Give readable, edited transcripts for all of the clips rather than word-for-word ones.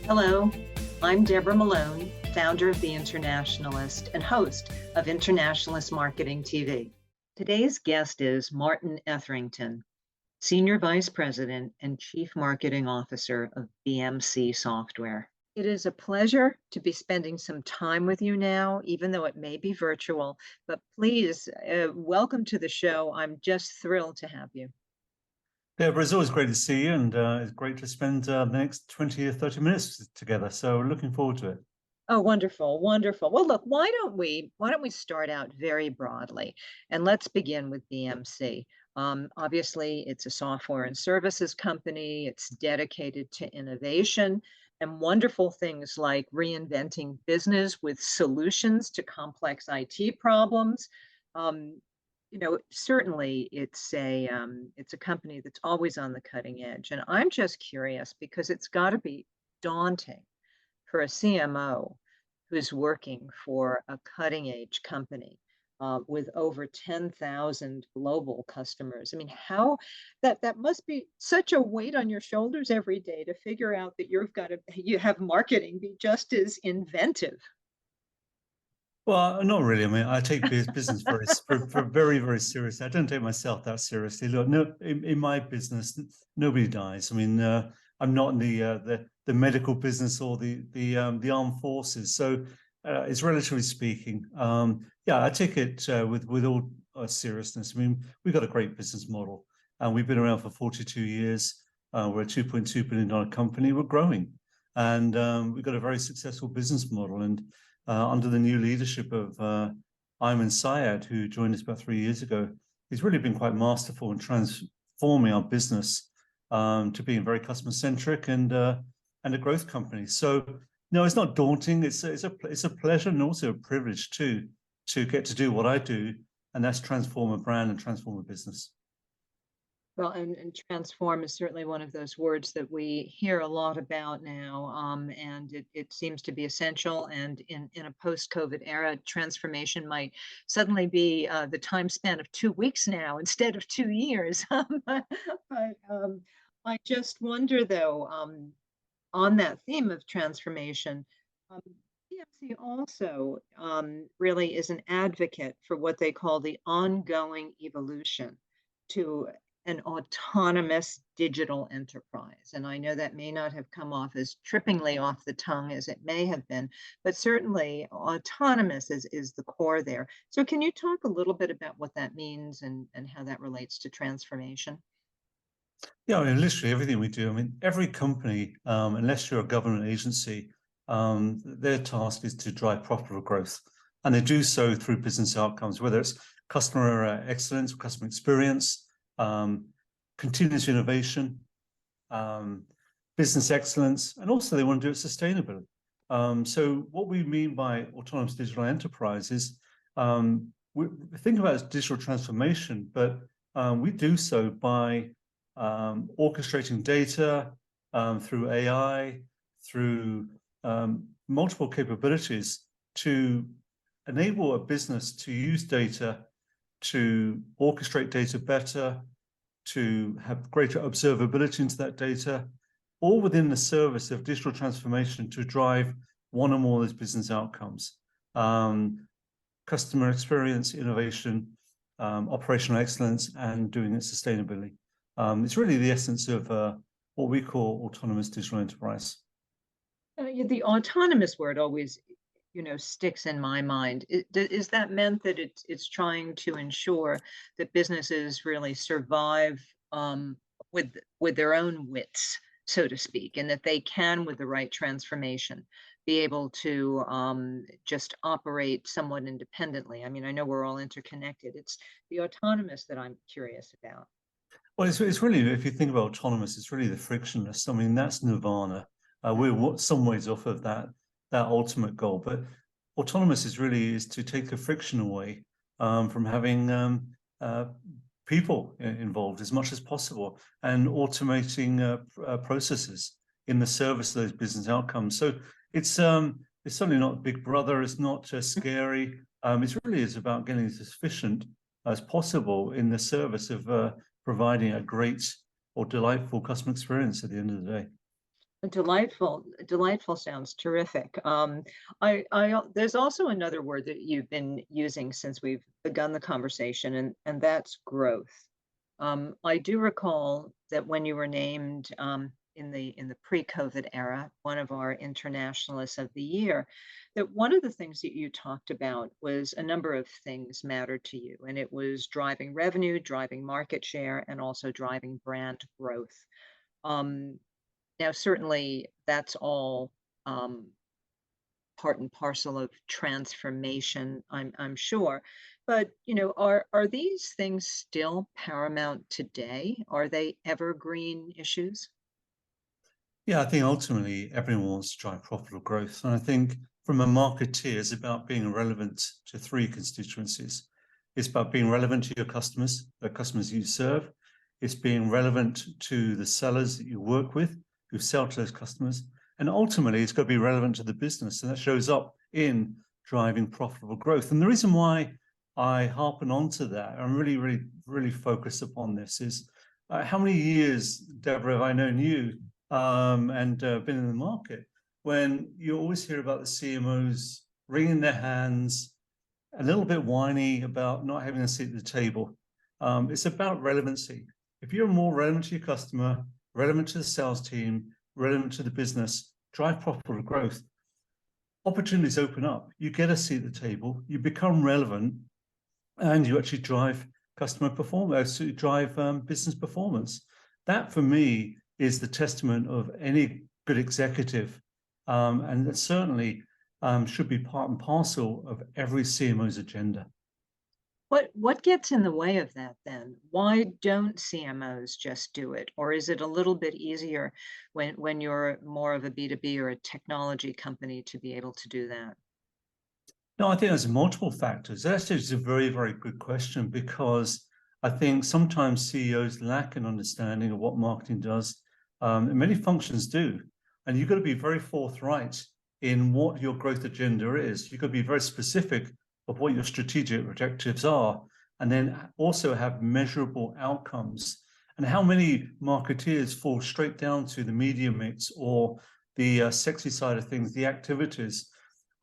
Hello, I'm Deborah Malone, founder of The Internationalist and host of Internationalist Marketing TV. Today's guest is Martyn Etherington, Senior Vice President and Chief Marketing Officer of BMC Software. It is a pleasure to be spending some time with you now, even though it may be virtual, but please welcome to the show. I'm just thrilled to have you. Deborah, it's always great to see you, and it's great to spend the next 20 or 30 minutes together. So looking forward to it. Oh, wonderful, wonderful. Well, look, why don't we start out very broadly, and let's begin with BMC. Obviously, it's a software and services company. It's dedicated to innovation and wonderful things like reinventing business with solutions to complex IT problems. Um, certainly it's a company that's always on the cutting edge, and I'm just curious because it's got to be daunting for a CMO who's working for a cutting edge company with over 10,000 global customers. I mean, how that must be such a weight on your shoulders every day to figure out that you have marketing be just as inventive. Well, not really. I mean, I take business very, very seriously. I don't take myself that seriously. Look, no, in my business, nobody dies. I mean, I'm not in the medical business or the armed forces, so it's relatively speaking. Yeah, I take it with all seriousness. I mean, we've got a great business model, and we've been around for 42 years. We're a $2.2 billion company. We're growing, and we've got a very successful business model. And under the new leadership of Ayman Syed, who joined us about 3 years ago, he's really been quite masterful in transforming our business to being very customer-centric and a growth company. So, no, it's not daunting. It's a pleasure and also a privilege to get to do what I do, and that's transform a brand and transform a business. Well, and transform is certainly one of those words that we hear a lot about now, and it seems to be essential. And in a post-COVID era, transformation might suddenly be the time span of 2 weeks now instead of 2 years. But I just wonder, though, on that theme of transformation, um, PMC also really is an advocate for what they call the ongoing evolution to an autonomous digital enterprise. And I know that may not have come off as trippingly off the tongue as it may have been, but certainly autonomous is the core there. So can you talk a little bit about what that means and how that relates to transformation? Yeah, I mean, literally everything we do. I mean, every company, unless you're a government agency, their task is to drive profitable growth. And they do so through business outcomes, whether it's customer excellence, customer experience, continuous innovation, business excellence, and also they want to do it sustainably. So what we mean by autonomous digital enterprise is we think about it as digital transformation, but we do so by orchestrating data through AI, through multiple capabilities to enable a business to use data, to orchestrate data better, to have greater observability into that data, all within the service of digital transformation to drive one or more of those business outcomes. Customer experience, innovation, operational excellence, and doing it sustainably. It's really the essence of what we call autonomous digital enterprise. The autonomous word always, sticks in my mind. Is that meant that it's trying to ensure that businesses really survive with their own wits, so to speak, and that they can, with the right transformation, be able to just operate somewhat independently? I mean, I know we're all interconnected. It's the autonomous that I'm curious about. Well, it's really, if you think about autonomous, it's really the frictionless. I mean, that's nirvana. We're some ways off of that ultimate goal, but autonomous is to take the friction away from having people involved as much as possible and automating processes in the service of those business outcomes. So it's certainly not Big Brother. It's not scary. It really is about getting as efficient as possible in the service of providing a great or delightful customer experience at the end of the day. Delightful sounds terrific. There's also another word that you've been using since we've begun the conversation, and that's growth. I do recall that when you were named in the pre-COVID era, one of our internationalists of the year, that one of the things that you talked about was a number of things mattered to you, and it was driving revenue, driving market share, and also driving brand growth. Um, Now, certainly, that's all um, part and parcel of transformation, I'm sure. But are these things still paramount today? Are they evergreen issues? Yeah, I think ultimately everyone wants to drive profitable growth. And I think from a marketeer, it's about being relevant to three constituencies. It's about being relevant to your customers, the customers you serve. It's being relevant to the sellers that you work with, who sell to those customers. And ultimately, it's got to be relevant to the business. And that shows up in driving profitable growth. And the reason why I harpen on to that, I'm really, really, really focused upon this is how many years, Deborah, have I known you and been in the market, when you always hear about the CMOs wringing their hands, a little bit whiny about not having a seat at the table. It's about relevancy. If you're more relevant to your customer, relevant to the sales team, relevant to the business, drive profitable growth, opportunities open up. You get a seat at the table, you become relevant, and you actually drive customer performance, you drive business performance. That, for me, is the testament of any good executive, and it certainly should be part and parcel of every CMO's agenda. What gets in the way of that then? Why don't CMOs just do it? Or is it a little bit easier when you're more of a B2B or a technology company to be able to do that? No, I think there's multiple factors. That's just a very, very good question, because I think sometimes CEOs lack an understanding of what marketing does, and many functions do. And you've got to be very forthright in what your growth agenda is. You've got to be very specific of what your strategic objectives are, and then also have measurable outcomes. And how many marketeers fall straight down to the media mix or the sexy side of things, the activities?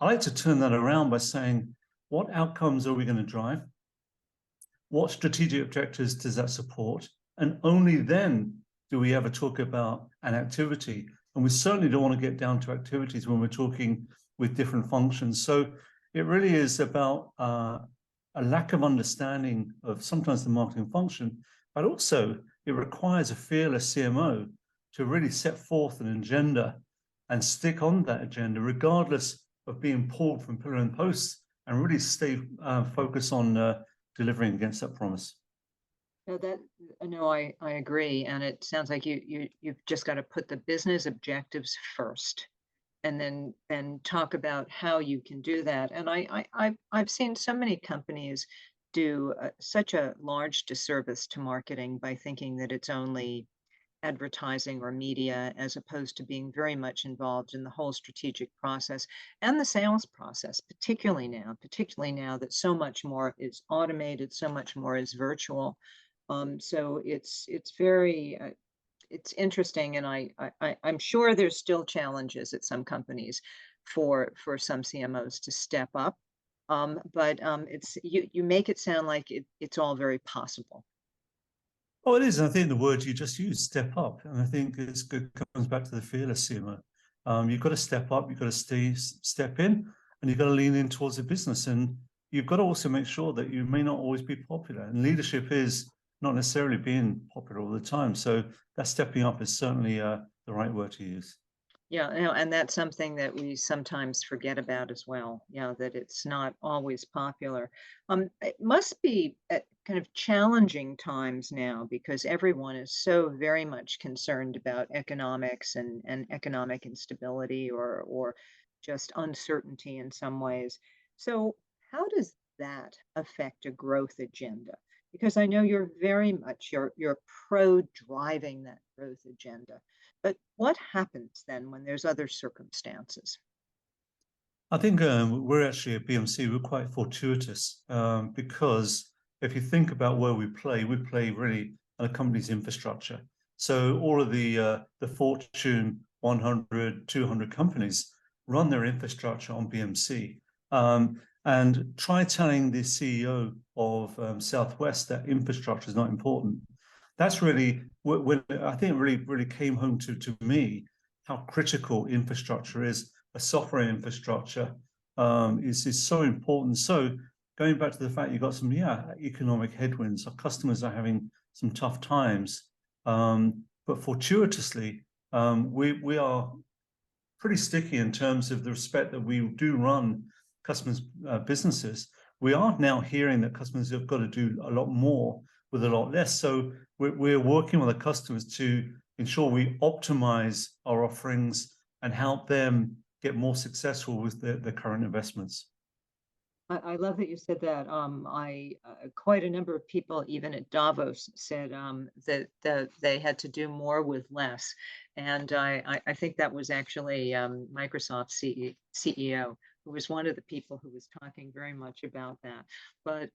I like to turn that around by saying, what outcomes are we going to drive? What strategic objectives does that support? And only then do we ever talk about an activity. And we certainly don't want to get down to activities when we're talking with different functions. So it really is about a lack of understanding of sometimes the marketing function, but also it requires a fearless CMO to really set forth an agenda and stick on that agenda, regardless of being pulled from pillar and post, and really stay focused on delivering against that promise. No, I agree. And it sounds like you've just got to put the business objectives first and then talk about how you can do that. And I've seen so many companies do such a large disservice to marketing by thinking that it's only advertising or media, as opposed to being very much involved in the whole strategic process and the sales process, particularly now that so much more is automated, so much more is virtual. So it's very it's interesting, and I'm sure there's still challenges at some companies for some CMOs to step up. But it's you make it sound like it's all very possible. Oh, it is. And I think the word you just used, step up, and I think it's good, comes back to the fearless CMO. You've got to step up, you've got to step in, and you've got to lean in towards the business. And you've got to also make sure that you may not always be popular. And leadership is not necessarily being popular all the time. So that stepping up is certainly the right word to use. Yeah, and that's something that we sometimes forget about as well. Yeah, that it's not always popular. It must be at kind of challenging times now because everyone is so very much concerned about economics and economic instability or just uncertainty in some ways. So how does that affect a growth agenda? Because I know you're very much you're pro driving that growth agenda. But what happens then when there's other circumstances? I think we're actually at BMC, we're quite fortuitous because if you think about where we play really on a company's infrastructure. So all of the Fortune 100, 200 companies run their infrastructure on BMC. And try telling the CEO of Southwest that infrastructure is not important. That's really when I think it really came home to me how critical infrastructure is. A software infrastructure is so important. So going back to the fact you've got some economic headwinds, our customers are having some tough times, but fortuitously we are pretty sticky in terms of the respect that we do run customers' businesses. We are now hearing that customers have got to do a lot more with a lot less. So we're working with the customers to ensure we optimize our offerings and help them get more successful with their current investments. I love that you said that. Quite a number of people, even at Davos, said that they had to do more with less, and I think that was actually Microsoft's CEO, who was one of the people who was talking very much about that. But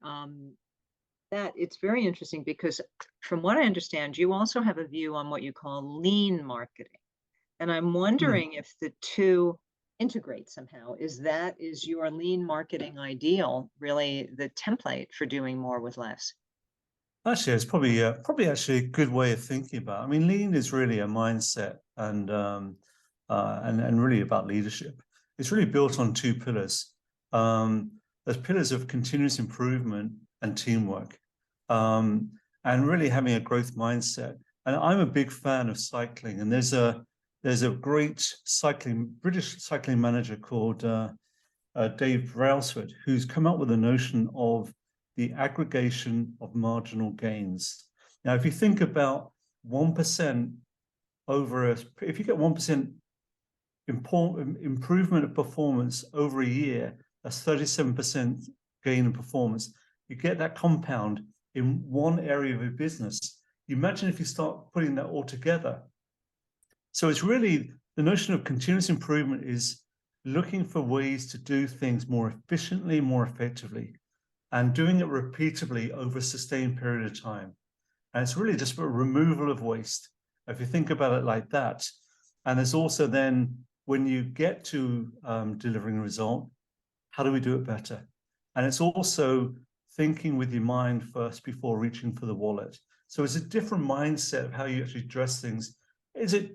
that it's very interesting because, from what I understand, you also have a view on what you call lean marketing, and I'm wondering if the two integrate somehow. Is your lean marketing ideal really the template for doing more with less? Actually, it's probably actually a good way of thinking about it. I mean, lean is really a mindset and really about leadership. It's really built on two pillars. There's pillars of continuous improvement and teamwork, and really having a growth mindset. And I'm a big fan of cycling, and there's a great British cycling manager called Dave Brailsford, who's come up with the notion of the aggregation of marginal gains. Now, if you think about 1% if you get 1% improvement of performance over a year, that's 37% gain in performance. You get that compound in one area of your business. You imagine if you start putting that all together. So it's really the notion of continuous improvement is looking for ways to do things more efficiently, more effectively, and doing it repeatedly over a sustained period of time. And it's really just a removal of waste, if you think about it like that. And there's also then, when you get to delivering a result, how do we do it better? And it's also thinking with your mind first before reaching for the wallet. So it's a different mindset of how you actually address things.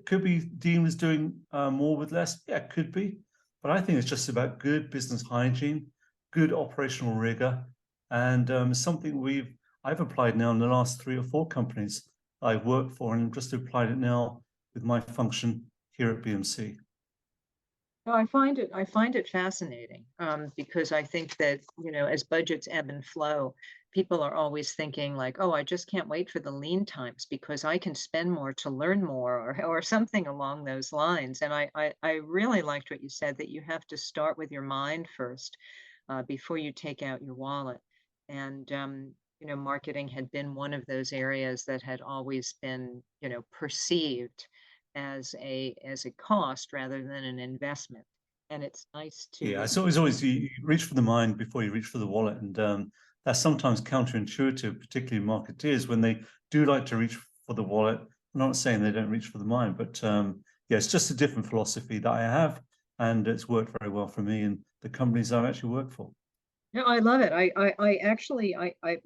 Could be deemed as doing more with less? Yeah, it could be. But I think it's just about good business hygiene, good operational rigor, and something I've applied now in the last 3 or 4 companies I've worked for, and just applied it now with my function here at BMC. No, I find it fascinating, because I think that, as budgets ebb and flow, people are always thinking like, oh, I just can't wait for the lean times because I can spend more to learn more, or something along those lines. And I really liked what you said, that you have to start with your mind first, before you take out your wallet. And marketing had been one of those areas that had always been, perceived as a cost rather than an investment. And it's nice Yeah, to. it's always you reach for the mind before you reach for the wallet, and that's sometimes counterintuitive, particularly marketeers when they do like to reach for the wallet. I'm not saying they don't reach for the mind, but yeah, it's just a different philosophy that I have, and it's worked very well for me and the companies I've actually worked for. No, I love it. I actually,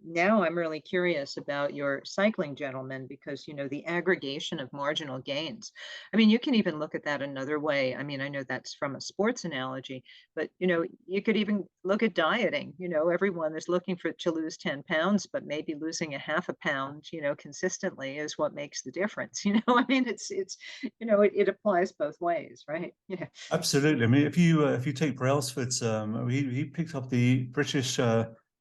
now I'm really curious about your cycling gentleman, because, the aggregation of marginal gains. I mean, you can even look at that another way. I mean, I know that's from a sports analogy, but, you could even look at dieting. Everyone is looking to lose 10 pounds, but maybe losing a half a pound, consistently is what makes the difference. I mean, it applies both ways, right? Yeah. Absolutely. I mean, if you take Brailsford's, he picked up the British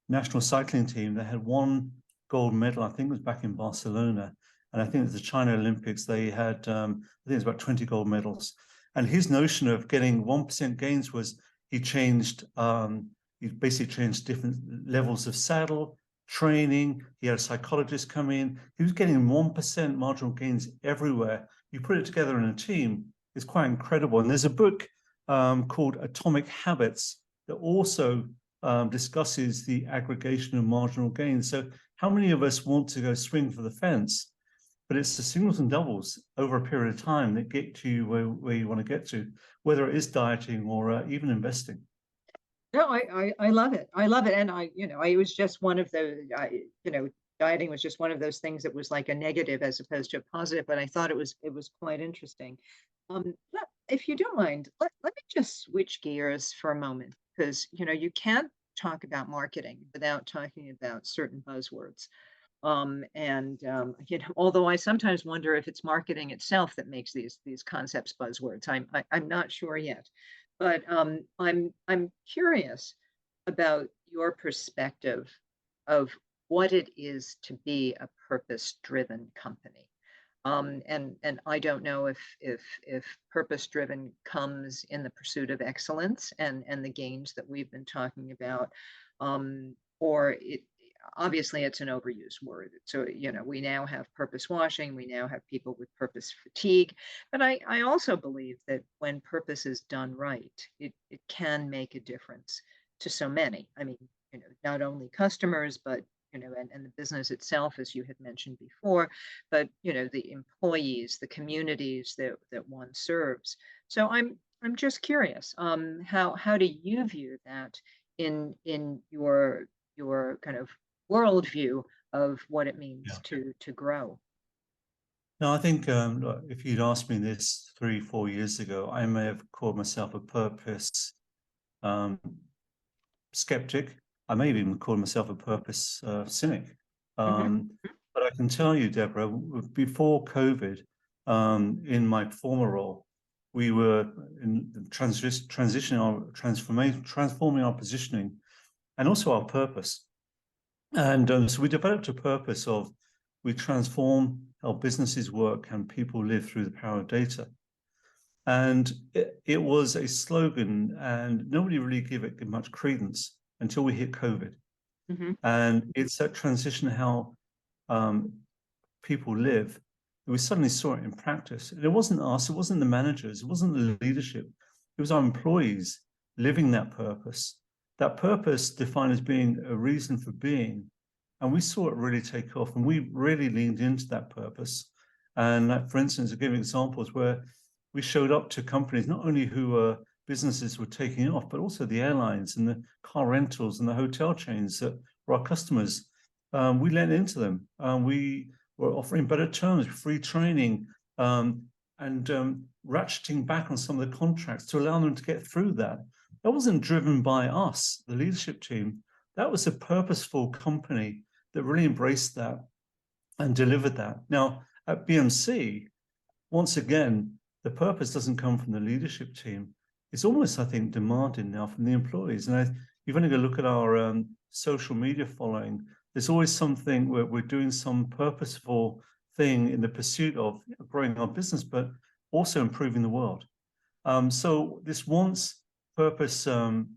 national cycling team. They had 1 gold medal. I think it was back in Barcelona, and I think it was the China Olympics. They had, I think it was about 20 gold medals. And his notion of getting 1% gains was he basically changed different levels of saddle training. He had a psychologist come in. He was getting 1% marginal gains everywhere. You put it together in a team. It's quite incredible. And there's a book called Atomic Habits that also discusses the aggregation of marginal gains. So how many of us want to go swing for the fence but it's the singles and doubles over a period of time that get to you where you want to get to, whether it is dieting or even investing. No, I love it. I love it. And I was just one of those, dieting was just one of those things that was like a negative as opposed to a positive, but I thought it was quite interesting. If you don't mind, let me just switch gears for a moment because, you can't talk about marketing without talking about certain buzzwords. Although I sometimes wonder if it's marketing itself that makes these concepts buzzwords, I'm not sure yet. But I'm curious about your perspective of what it is to be a purpose-driven company. And I don't know if purpose-driven comes in the pursuit of excellence and the gains that we've been talking about, or it obviously it's an overused word. So, we now have purpose washing, we now have people with purpose fatigue. But I also believe that when purpose is done right, it can make a difference to so many. I mean, not only customers, but and the business itself, as you had mentioned before, but the employees, the communities that one serves. So I'm just curious, how do you view that in your kind of worldview of what it means Yeah. to grow? No, I think look, if you'd asked me this 3, 4 years ago, I may have called myself a purpose um, skeptic. I may have even called myself a purpose cynic. Hmm. But I can tell you, Deborah, before COVID, in my former role, we were in transitioning our transforming our positioning and also our purpose. And so we developed a purpose of we transform how businesses work and people live through the power of data. And it was a slogan, and nobody really gave it much credence until we hit COVID. Hmm. And it's that transition how um, people live. We suddenly saw it in practice. And it wasn't us, it wasn't the managers, it wasn't the leadership, it was our employees living that purpose. That purpose defined as being a reason for being. And we saw it really take off, and we really leaned into that purpose. And like, for instance, I give examples where we showed up to companies, not only who businesses were taking off, but also the airlines and the car rentals and the hotel chains that were our customers. We lent into them. We were offering better terms, free training, and ratcheting back on some of the contracts to allow them to get through that. That wasn't driven by us, the leadership team. That was a purposeful company that really embraced that and delivered that. Now, at BMC, once again, the purpose doesn't come from the leadership team. It's almost, I think, demanded now from the employees. And you've only got to look at our social media following. There's always something where we're doing some purposeful thing in the pursuit of growing our business, but also improving the world. So this once purpose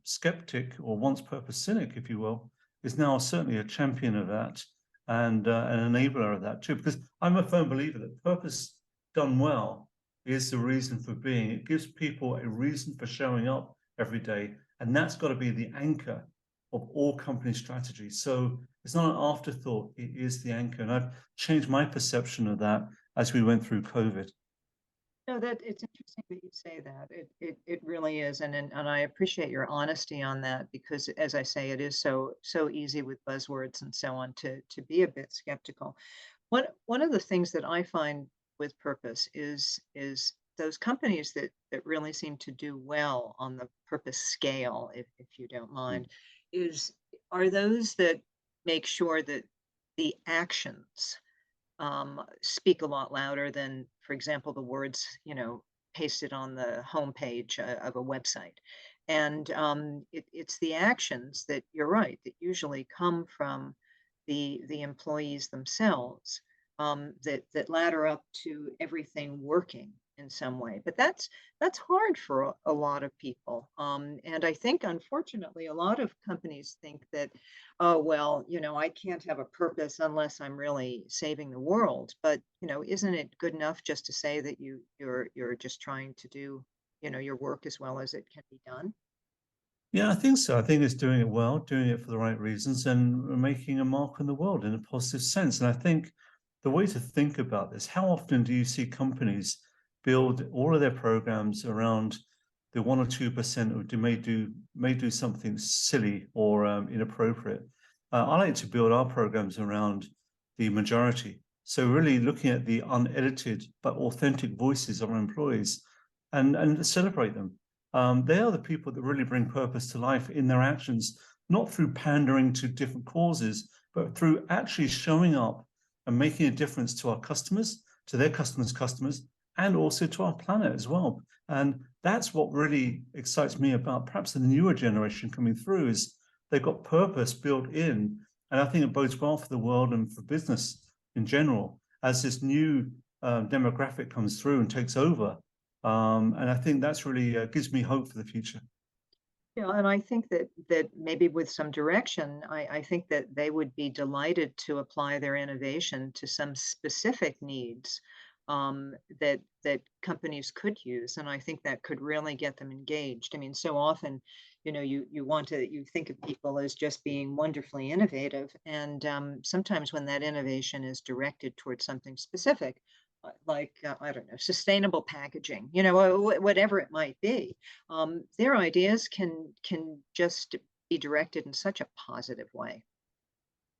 skeptic or once purpose cynic, if you will, is now certainly a champion of that and an enabler of that too, because I'm a firm believer that purpose done well is the reason for being. It gives people a reason for showing up every day, and that's got to be the anchor of all company strategies. So it's not an afterthought, it is the anchor. And I've changed my perception of that as we went through COVID. No, that it's interesting that you say that. It really is, and I appreciate your honesty on that because, as I say, it is so easy with buzzwords and so on to be a bit skeptical. One of the things that I find with purpose is those companies that really seem to do well on the purpose scale, if you don't mind, is are those that make sure that the actions speak a lot louder than, for example, the words, pasted on the homepage of a website. And it's the actions that you're right that usually come from the employees themselves that ladder up to everything working in some way. But that's hard for a lot of people. And I think, unfortunately, a lot of companies think that, oh, well, I can't have a purpose unless I'm really saving the world. But, isn't it good enough just to say that you're just trying to do, your work as well as it can be done? Yeah, I think so. I think it's doing it well, doing it for the right reasons, and making a mark on the world in a positive sense. And I think the way to think about this, how often do you see companies build all of their programs around the 1 or 2% who may do something silly or inappropriate? I like to build our programs around the majority. So really looking at the unedited but authentic voices of our employees and celebrate them. They are the people that really bring purpose to life in their actions, not through pandering to different causes, but through actually showing up and making a difference to our customers, to their customers, and also to our planet as well. And that's what really excites me about perhaps the newer generation coming through, is they've got purpose built in. And I think it bodes well for the world and for business in general as this new demographic comes through and takes over. And I think that's really gives me hope for the future. Yeah, and I think that maybe with some direction, I think that they would be delighted to apply their innovation to some specific needs that companies could use, and I think that could really get them engaged. I mean, so often, you think of people as just being wonderfully innovative, and sometimes when that innovation is directed towards something specific, like I don't know, sustainable packaging, whatever it might be, their ideas can just be directed in such a positive way.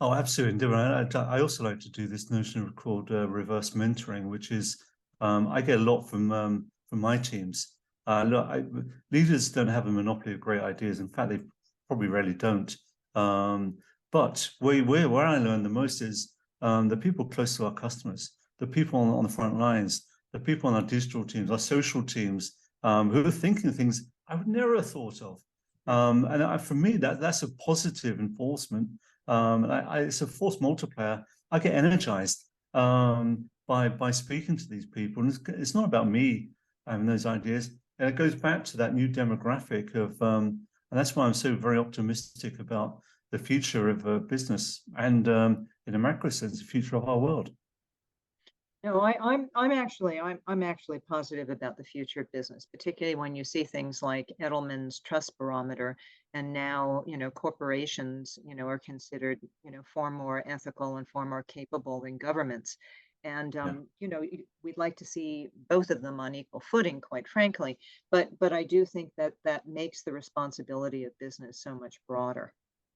Oh, absolutely. I also like to do this notion called reverse mentoring, which is I get a lot from my teams. Leaders don't have a monopoly of great ideas. In fact, they probably rarely don't. But where I learn the most is the people close to our customers, the people on the front lines, the people on our digital teams, our social teams, who are thinking things I would never have thought of. For me, that's a positive enforcement. It's a force multiplier. I get energized by speaking to these people, and it's not about me having those ideas. And it goes back to that new demographic of, and that's why I'm so very optimistic about the future of business and, in a macro sense, the future of our world. No, I'm actually positive about the future of business, particularly when you see things like Edelman's Trust Barometer, and now corporations are considered far more ethical and far more capable than governments, and Yeah. we'd like to see both of them on equal footing, quite frankly. But I do think that makes the responsibility of business so much broader.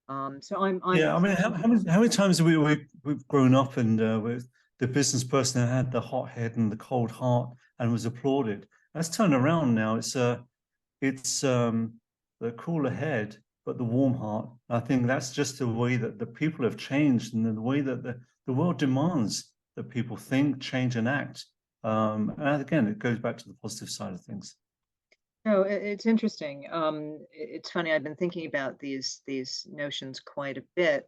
So I'm Yeah, I mean, how many times have we've grown up and with the business person that had the hot head and the cold heart and was applauded? That's turned around now. It's the cooler head but the warm heart. I think that's just the way that the people have changed, and the way that the world demands that people think, change, and act. And again, it goes back to the positive side of things. No, it's interesting. It's funny. I've been thinking about these notions quite a bit,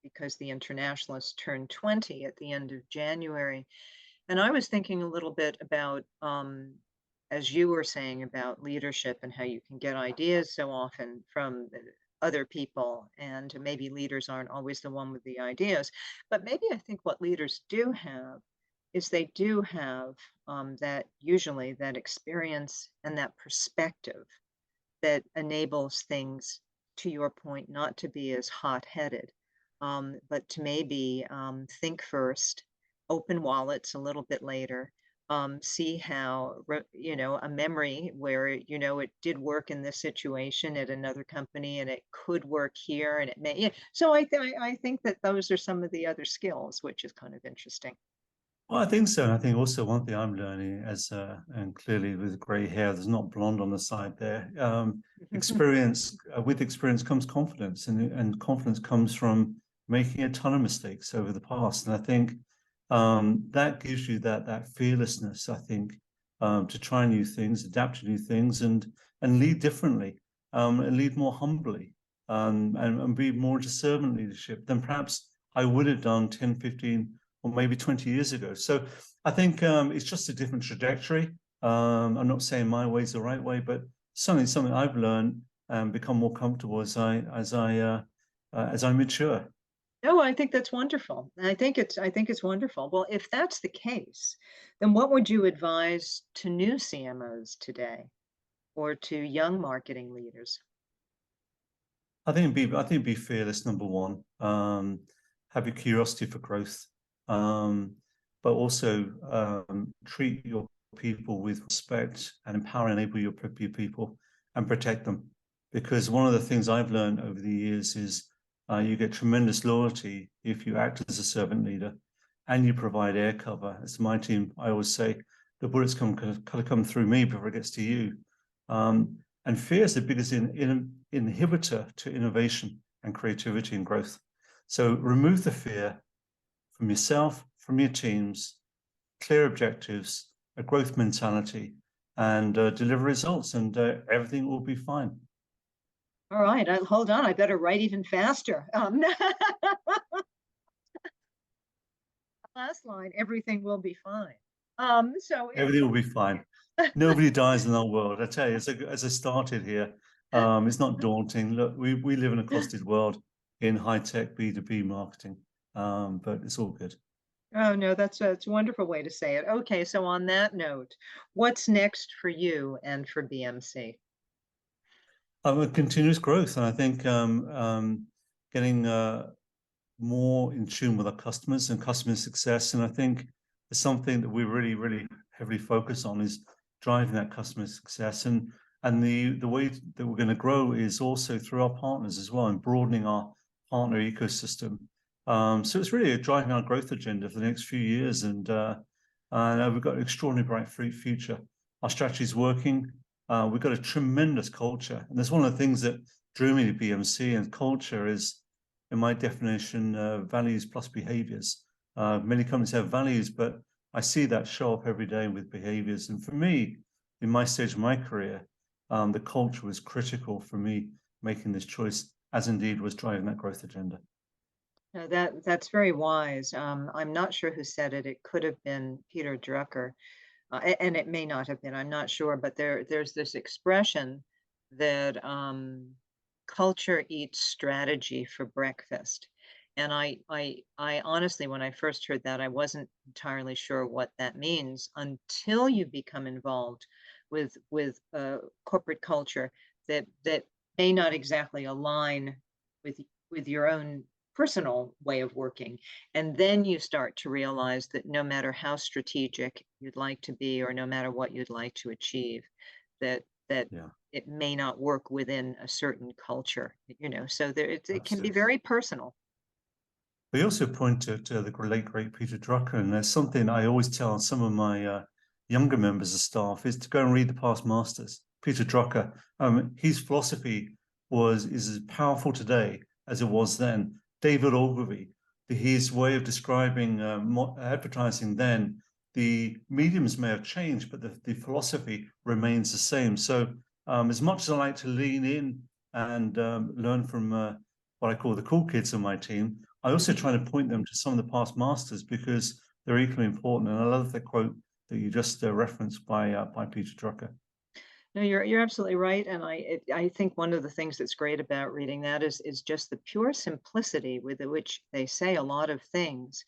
because the Internationalists turned 20 at the end of January, and I was thinking a little bit about, as you were saying, about leadership and how you can get ideas so often from other people, and maybe leaders aren't always the one with the ideas, but maybe I think what leaders do have is they do have that usually that experience and that perspective that enables things, to your point, not to be as hot-headed, but to maybe think first, open wallets a little bit later, see how, a memory where, it did work in this situation at another company and it could work here and it may, yeah. So I think that those are some of the other skills, which is kind of interesting. Well, I think so. And I think also one thing I'm learning and clearly with gray hair, there's not blonde on the side there. Experience, with experience comes confidence, and confidence comes from making a ton of mistakes over the past. And I think that gives you that fearlessness, I think, to try new things, adapt to new things, and lead differently, and lead more humbly, and be more into servant leadership than perhaps I would have done 10, 15, or maybe 20 years ago. So I think it's just a different trajectory. I'm not saying my way is the right way, but something I've learned and become more comfortable as I mature. No, I think that's wonderful. I think it's wonderful. Well, if that's the case, then what would you advise to new CMOs today or to young marketing leaders? I think be fearless, number one. Have your curiosity for growth. but also treat your people with respect and empower and enable your people and protect them. Because one of the things I've learned over the years is you get tremendous loyalty if you act as a servant leader and you provide air cover. As my team, I always say, the bullets kind of come through me before it gets to you. And fear is the biggest inhibitor to innovation and creativity and growth. So remove the fear from yourself, from your teams, clear objectives, a growth mentality, and deliver results, and everything will be fine. All right, hold on. I better write even faster. Last line, everything will be fine. So everything will be fine. Nobody dies in our world. I tell you, as I started here, it's not daunting. Look, we live in a costed world in high-tech B2B marketing, but it's all good. Oh, no, that's a wonderful way to say it. Okay, so on that note, what's next for you and for BMC? A continuous growth, and I think getting more in tune with our customers and customer success. And I think it's something that we really, really heavily focus on is driving that customer success. And the way that we're going to grow is also through our partners as well and broadening our partner ecosystem. So it's really driving our growth agenda for the next few years. And we've got an extraordinarily bright future. Our strategy is working. We've got a tremendous culture. And that's one of the things that drew me to BMC, and culture is, in my definition, values plus behaviors. Many companies have values, but I see that show up every day with behaviors. And for me, in my stage of my career, the culture was critical for me making this choice, as indeed was driving that growth agenda. No, that's very wise. I'm not sure who said it. It could have been Peter Drucker, and it may not have been. I'm not sure, but there's this expression that culture eats strategy for breakfast. And I honestly, when I first heard that, I wasn't entirely sure what that means until you become involved with corporate culture that may not exactly align with your own personal way of working. And then you start to realize that no matter how strategic you'd like to be, or no matter what you'd like to achieve, that Yeah, it may not work within a certain culture, so it can be absolutely. very personal. We also point to the late, great Peter Drucker, and there's something I always tell some of my younger members of staff is to go and read the past masters. Peter Drucker, his philosophy is as powerful today as it was then. David Ogilvy, his way of describing advertising then, the mediums may have changed, but the philosophy remains the same. So as much as I like to lean in and learn from what I call the cool kids on my team, I also try to point them to some of the past masters because they're equally important. And I love the quote that you just referenced by Peter Drucker. No, you're absolutely right, and I think one of the things that's great about reading that is just the pure simplicity with which they say a lot of things,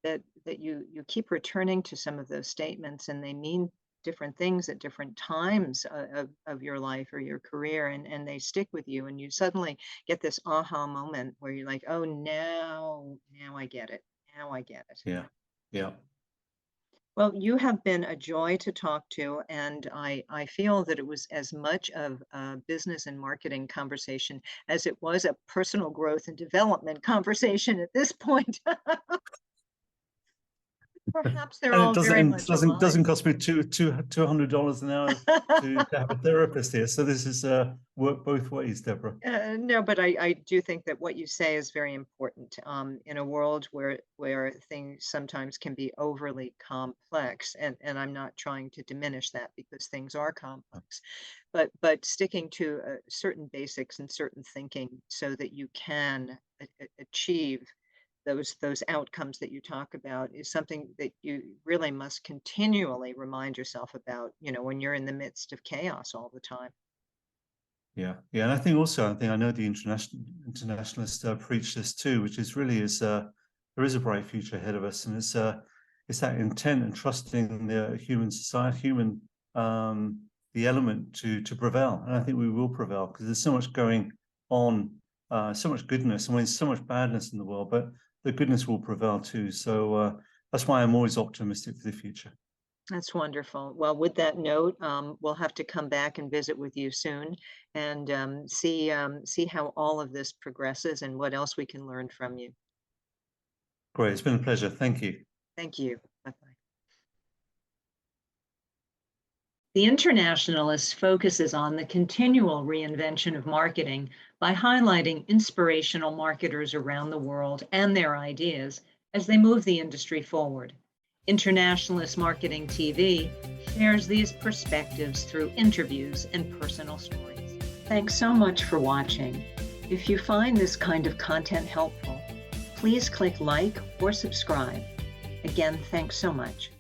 that you keep returning to some of those statements, and they mean different things at different times of your life or your career, and they stick with you, and you suddenly get this aha moment where you're like, oh, now I get it. Now I get it. Yeah, yeah. Well, you have been a joy to talk to, and I feel that it was as much of a business and marketing conversation as it was a personal growth and development conversation at this point. Perhaps they're And it all very doesn't much aligned. cost me $200 an hour to have a therapist here. So this is work both ways, Deborah. No, but I do think that what you say is very important in a world where things sometimes can be overly complex, and I'm not trying to diminish that because things are complex, but sticking to certain basics and certain thinking so that you can achieve those outcomes that you talk about is something that you really must continually remind yourself about, when you're in the midst of chaos all the time. Yeah, yeah, and I think I know the internationalists preach this too, which is really there is a bright future ahead of us, and it's that intent and trusting the human society, the element to prevail, and I think we will prevail because there's so much going on, so much goodness, so much badness in the world, but the goodness will prevail too. So that's why I'm always optimistic for the future. That's wonderful. Well, with that note, we'll have to come back and visit with you soon and see how all of this progresses and what else we can learn from you. Great. It's been a pleasure. Thank you. Thank you. Bye-bye. The Internationalist focuses on the continual reinvention of marketing by highlighting inspirational marketers around the world and their ideas as they move the industry forward. Internationalist Marketing TV shares these perspectives through interviews and personal stories. Thanks so much for watching. If you find this kind of content helpful, please click like or subscribe. Again, thanks so much.